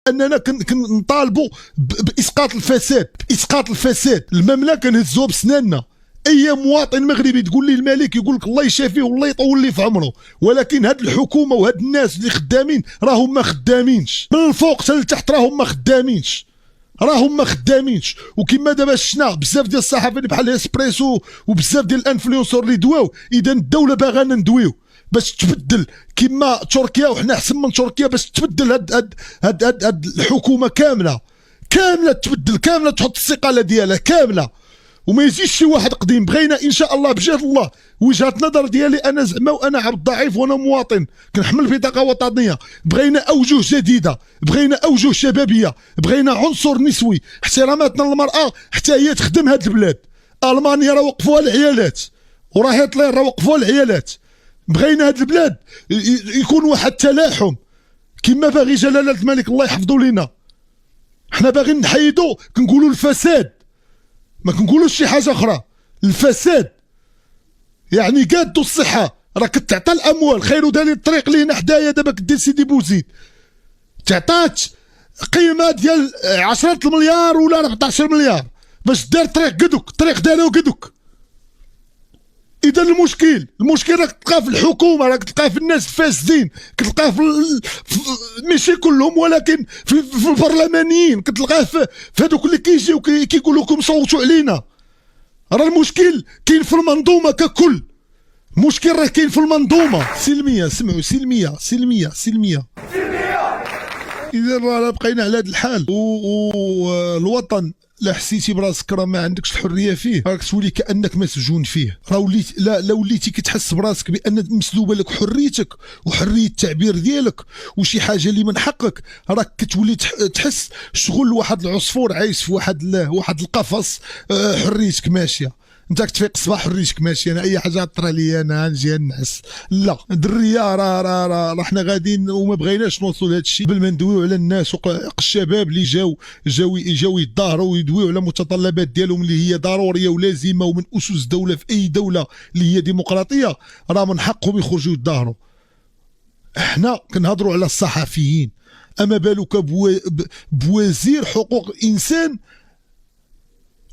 اننا كنطالبوا باسقاط الفساد، باسقاط الفساد. المملكه نهزوها بسناننا. اي مواطن مغربي تقول ليه الملك يقول لك الله يشافيه والله يطول ليه في عمره، ولكن هاد الحكومه وهاد الناس اللي خدامين راهم ما خدامينش، من الفوق حتى لتحت راهم ما خدامينش، راهم ما خدامينش. وكما دابا شفنا بزاف ديال الصحافه اللي بحال اسبريسو وبزاف ديال الانفلونسور اللي دواو، اذا الدوله باغانا ندويو باش تبدل كما تركيا، وحنا احسن من تركيا باش تبدل هاد الحكومه كامله تبدل كامله، تحط الثقاله ديالها كامله، وما يزيدش شي واحد قديم. بغينا ان شاء الله بجهه الله، وجهه نظر ديالي انا زعما، وانا عبد ضعيف وانا مواطن كنحمل بطاقه وطنيه، بغينا اوجه جديده، بغينا اوجه شبابيه، بغينا عنصر نسوي، احتراماتنا للمراه حتى هي تخدم هاد البلاد. المانيا راه وقفوها العيالات، وراه هتلر راه وقفوها العيالات. بغينا هاد البلاد يكون واحد التلاحم كما باغي جلاله الملك الله يحفظه لينا. حنا باغيين نحيدو، كنقولوا الفساد، ما كنقولوش شي حاجه اخرى. الفساد يعني قادوا الصحه، راه كتعطى الاموال. خير دليل الطريق اللي هنا حدايا دابا كدير سيدي بوزيد تعطات قيمه ديال 10 المليار ولا 14 مليار باش دار طريق قدك، طريق دارو قدك. اذا المشكل راك تلقاه في الحكومه، راك تلقاه في الناس الفاسدين، كتلقاه ماشي كلهم ولكن في البرلمانيين، كتلقاه في هذوك اللي كيجيو كيقولوا لكم صوتوا علينا. راه المشكل كاين في المنظومه ككل، المشكل راه كاين في المنظومه. سلميه، سمعوا، سلميه. اذا راه بقينا على هذا الحال، والوطن لا حسيتي براسك راه ما عندكش الحريه فيه، راك تولي كانك مسجون فيه. راه وليت لا وليتي كتحس براسك بان مسلوبه لك حريتك وحريه التعبير ديالك وشي حاجه اللي من حقك، راك كتولي تحس شغل واحد العصفور عايش في واحد القفص. حريتك ماشيه، انت كتفيق الصباح حريتك ماشي، انا اي حاجه طرا لي انا نجي نعس. لا دريه، راه حنا غاديين وما بغيناش نوصلوا لهذا الشيء قبل ما ندويو على الناس الشباب اللي جاو يتظاهروا ويدويو على المتطلبات ديالهم اللي هي ضروريه ولازمه ومن اسس الدوله في اي دوله اللي هي ديمقراطيه. راه من حقهم يخرجوا يتظاهروا. احنا كنهضروا على الصحفيين، اما بالك بوزير حقوق الانسان.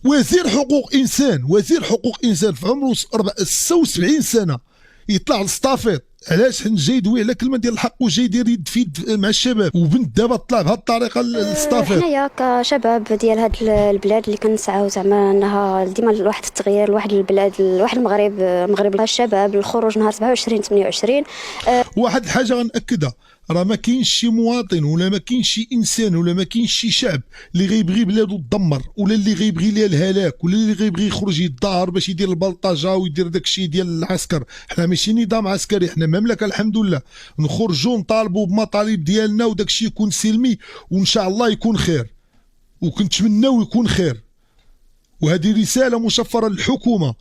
وزير حقوق انسان في عمره 76 سنه يطلع للصطافيط. علاش؟ حنا جاي يدوي على كلمه ديال الحق وجاي يدير يد في يد مع الشباب، وبنت دابا طلع بهذه الطريقه للصطافيط. حنايا كشباب ديال هاد البلاد اللي كنسعاو زعما انها ديما لواحد التغيير لواحد البلاد، لواحد المغرب الشباب الخروج نهار 27 28. واحد الحاجه غنأكدها، راه ما كاينش شي مواطن ولا ما كاينش شي انسان ولا ما كاينش شي شعب اللي غيبغي بلادو تدمر ولا اللي غيبغي ليها الهلاك ولا اللي غيبغي يخرج يتظاهر باش يدير البلطجه ويدير داكشي ديال العسكر. حنا ماشي نظام عسكري، حنا مملكه الحمد لله. نخرجوا نطالبوا بمطالب ديالنا وداكشي يكون سلمي، وان شاء الله يكون خير، وكنتمناو يكون خير. وهذه رساله مشفره للحكومه،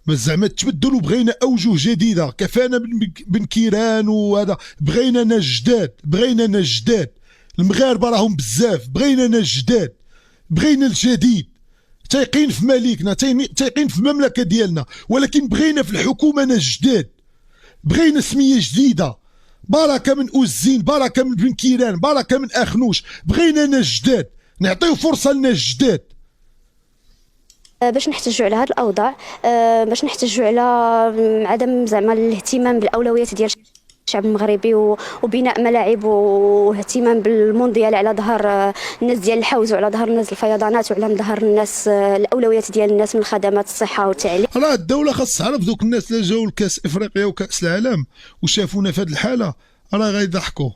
بس زعما تبدلوا. بغينا اوجه جديده، كفانا بن كيران وهذا. بغينا ناس جداد، المغاربه راهم بزاف. بغينا ناس جداد، بغينا الجديد، تايقين في ملكنا، تايقين في المملكه ديالنا، ولكن بغينا في الحكومه ناس جداد. بغينا سميه جديده، بركه من أوزين، بركه من بن كيران، بركه من اخنوش. بغينا ناس جداد، نعطيو فرصه لناس جداد باش نحتجوا على هذه الاوضاع، باش نحتجوا على عدم زعما الاهتمام بالاولويات ديال الشعب المغربي وبناء ملاعب واهتمام بالمونديال على ظهر الناس ديال الحوز وعلى ظهر الناس الفيضانات وعلى ظهر الناس الاولويات ديال الناس من خدمات الصحه والتعليم. راه الدوله خاص تعرف ذوك الناس اللي جاوا لكاس افريقيا وكاس العالم وشافونا في هذه الحاله راه غيضحكوا،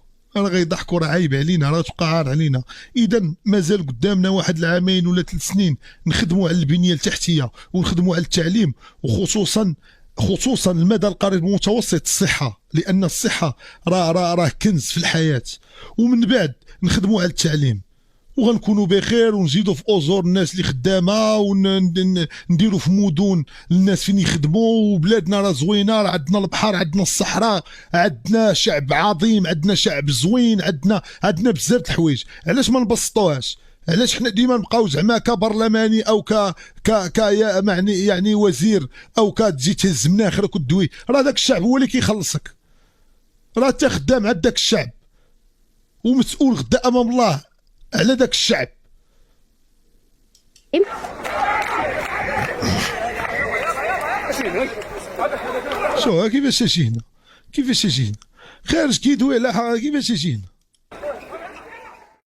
راه عيب علينا، راه تبقى عار علينا. اذا مازال قدامنا واحد العامين ولا 3 سنين نخدموا على البنيه التحتيه ونخدموا على التعليم، وخصوصا المدى القريب المتوسط الصحه، لان الصحه راه كنز في الحياه. ومن بعد نخدموا على التعليم وغنكونوا بخير، ونزيدوا في اوزور الناس اللي خدامه، ونديروا في مدن الناس فين يخدموا. وبلادنا راه زوينه، راه عندنا البحر، عندنا الصحراء، عندنا شعب عظيم، عندنا شعب زوين، عندنا بزاف د الحوايج. علاش ما نبسطوهاش؟ علاش حنا ديما نبقاو زعما كبرلماني او يعني وزير او كتجي تهز مناخرك وتدوي؟ راه داك الشعب هو اللي كيخلصك، راه انت خدام عند داك الشعب ومسؤول غدا امام الله على داك الشعب. شو كيفاش تجي هنا؟ كيفاش تجي هنا؟ خارج كيدوي على كيفاش تجي هنا؟